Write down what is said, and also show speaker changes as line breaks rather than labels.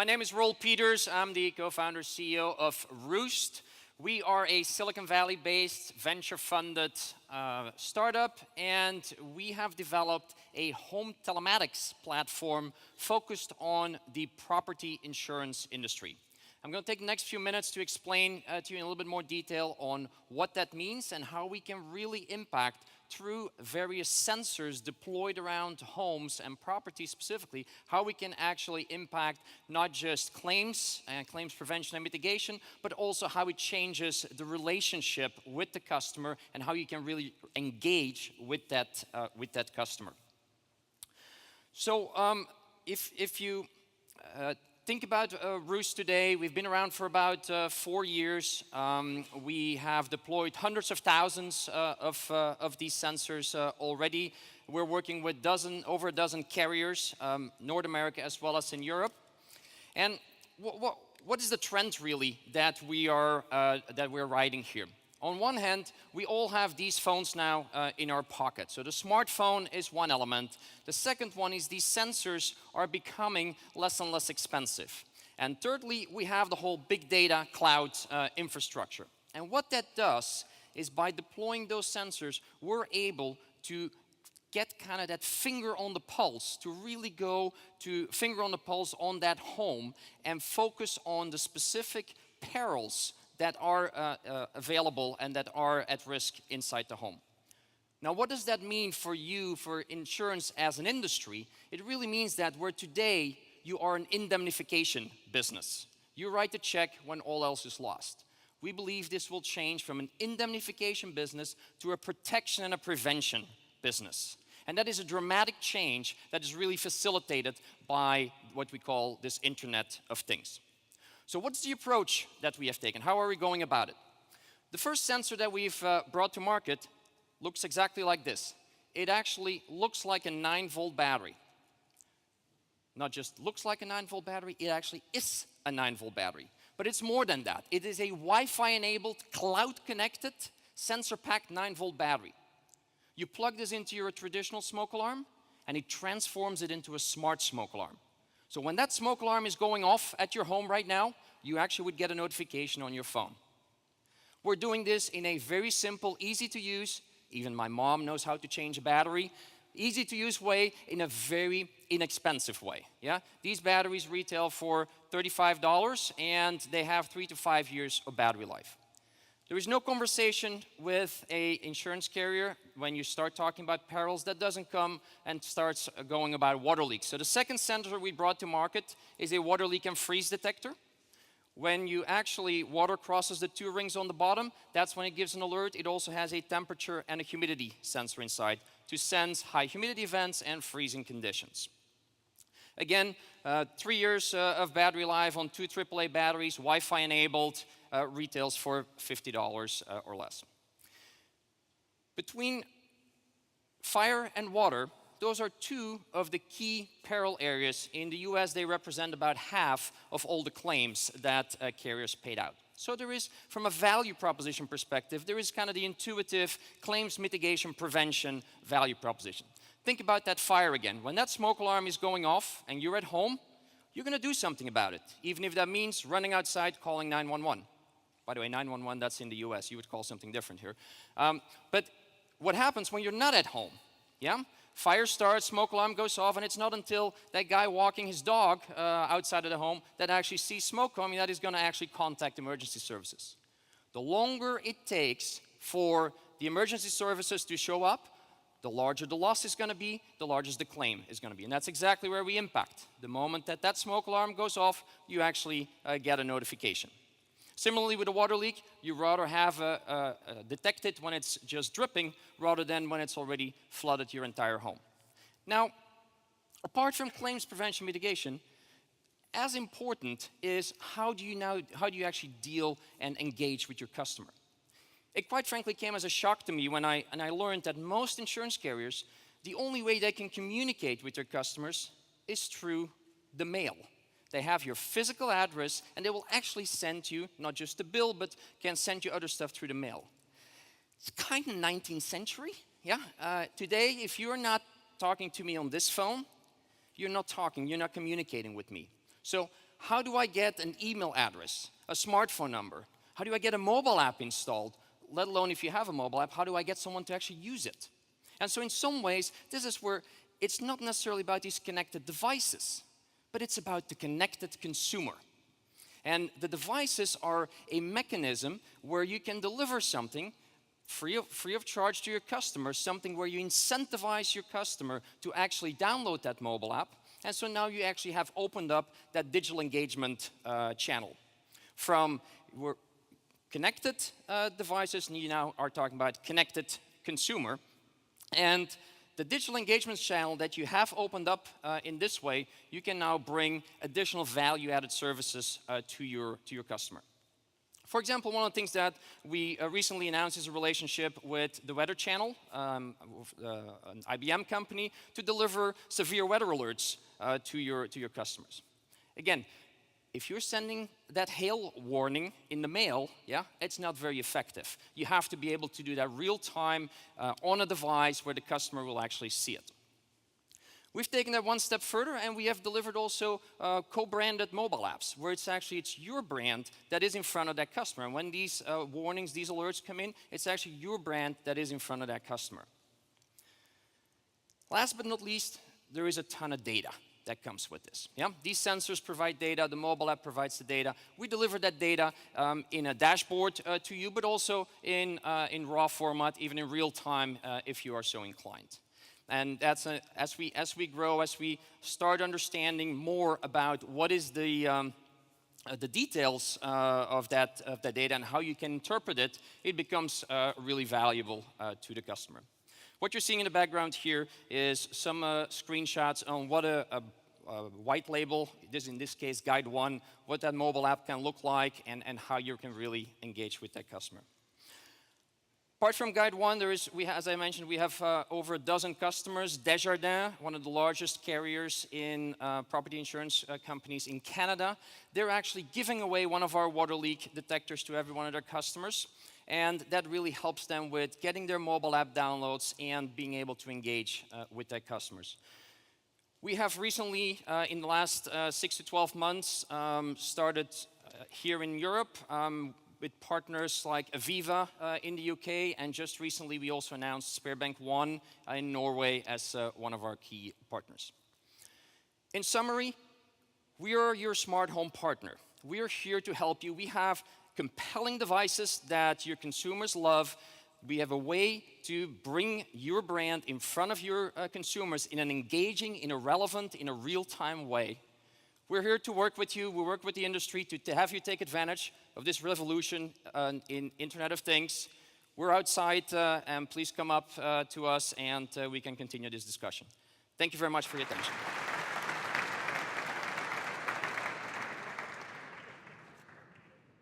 My name is Roel Peters. I'm the co-founder CEO of Roost. We are a Silicon Valley-based, venture-funded startup, and we have developed a home telematics platform focused on the property insurance industry. I'm going to take the next few minutes to explain to you in a little bit more detail on what that means and how we can really impact through various sensors deployed around homes and properties specifically, how we can actually impact not just claims and claims prevention and mitigation, but also how it changes the relationship with the customer and how you can really engage with that customer. So if you think about Roost today, we've been around for about 4 years. We have deployed hundreds of thousands of these sensors already. We're working with over a dozen carriers, North America as well as in Europe. And what is the trend really that we're riding here? On one hand, we all have these phones now in our pocket. So the smartphone is one element. The second one is these sensors are becoming less and less expensive. And thirdly, we have the whole big data cloud infrastructure. And what that does is by deploying those sensors, we're able to get kind of that finger on the pulse, to really go to finger on the pulse on that home and focus on the specific perils that are available and that are at risk inside the home. Now, what does that mean for you, for insurance as an industry? It really means that where today you are an indemnification business. You write the check when all else is lost. We believe this will change from an indemnification business to a protection and a prevention business. And that is a dramatic change that is really facilitated by what we call this Internet of Things. So what's the approach that we have taken? How are we going about it? The first sensor that we've brought to market looks exactly like this. It actually looks like a 9-volt battery. Not just looks like a 9-volt battery, it actually is a 9-volt battery. But it's more than that. It is a Wi-Fi enabled, cloud-connected, sensor-packed 9-volt battery. You plug this into your traditional smoke alarm, and it transforms it into a smart smoke alarm. So when that smoke alarm is going off at your home right now, you actually would get a notification on your phone. We're doing this in a very simple, easy to use, even my mom knows how to change a battery, easy to use way in a very inexpensive way. Yeah? These batteries retail for $35 and they have 3 to 5 years of battery life. There is no conversation with an insurance carrier when you start talking about perils that doesn't come and starts going about water leaks. So the second sensor we brought to market is a water leak and freeze detector. When you actually water crosses the 2 rings on the bottom, that's when it gives an alert. It also has a temperature and a humidity sensor inside to sense high humidity events and freezing conditions. Again, 3 years of battery life on 2 AAA batteries, Wi-Fi enabled, retails for $50 or less. Between fire and water, those are 2 of the key peril areas. In the US, they represent about half of all the claims that carriers paid out. So there is, from a value proposition perspective, there is kind of the intuitive claims mitigation prevention value proposition. Think about that fire again. When that smoke alarm is going off and you're at home, you're going to do something about it, even if that means running outside, calling 911. By the way, 911, that's in the US. You would call something different here. But what happens when you're not at home? Yeah? Fire starts, smoke alarm goes off, and it's not until that guy walking his dog outside of the home that actually sees smoke coming that is going to actually contact emergency services. The longer it takes for the emergency services to show up, the larger the loss is going to be, the larger the claim is going to be. And that's exactly where we impact. The moment that that smoke alarm goes off, you actually get a notification. Similarly with a water leak, you rather have detect it when it's just dripping rather than when it's already flooded your entire home. Now, apart from claims prevention mitigation, as important is how do you actually deal and engage with your customer? It quite frankly came as a shock to me when I learned that most insurance carriers, the only way they can communicate with their customers is through the mail. They have your physical address and they will actually send you not just the bill, but can send you other stuff through the mail. It's kind of 19th century. Yeah. Today, if you're not talking to me on this phone, you're not communicating with me. So how do I get an email address, a smartphone number? How do I get a mobile app installed? Let alone if you have a mobile app, how do I get someone to actually use it? And so in some ways, this is where it's not necessarily about these connected devices, but it's about the connected consumer. And the devices are a mechanism where you can deliver something free of charge to your customer, something where you incentivize your customer to actually download that mobile app. And so now you actually have opened up that digital engagement channel. From connected devices, and you now are talking about connected consumer. And the digital engagement channel that you have opened up in this way, you can now bring additional value-added services to your customer. For example, one of the things that we recently announced is a relationship with the Weather Channel, an IBM company, to deliver severe weather alerts to your customers. Again, if you're sending that hail warning in the mail, yeah, it's not very effective. You have to be able to do that real time on a device where the customer will actually see it. We've taken that one step further, and we have delivered also co-branded mobile apps, where it's your brand that is in front of that customer. And when these warnings, these alerts come in, it's actually your brand that is in front of that customer. Last but not least, there is a ton of data that comes with this. Yeah? These sensors provide data, the mobile app provides the data. We deliver that data in a dashboard to you, but also in raw format, even in real time if you are so inclined. And that's as we grow, as we start understanding more about what is the details of that data and how you can interpret it, it becomes really valuable to the customer. What you're seeing in the background here is some screenshots on what a white label, in this case Guide 1, what that mobile app can look like and how you can really engage with that customer. Apart from Guide 1, as I mentioned, we have over a dozen customers. Desjardins, one of the largest carriers in property insurance companies in Canada, they're actually giving away one of our water leak detectors to every one of their customers. And that really helps them with getting their mobile app downloads and being able to engage with their customers. We have recently, in the last 6 to 12 months, started here in Europe with partners like Aviva in the UK, and just recently we also announced Sparebank 1 in Norway as one of our key partners. In summary, we are your smart home partner. We are here to help you. We have compelling devices that your consumers love. We have a way to bring your brand in front of your consumers in an engaging, in a relevant, in a real-time way. We're here to work with you. We work with the industry to have you take advantage of this revolution in Internet of Things. We're outside, and please come up to us, and we can continue this discussion. Thank you very much for your attention.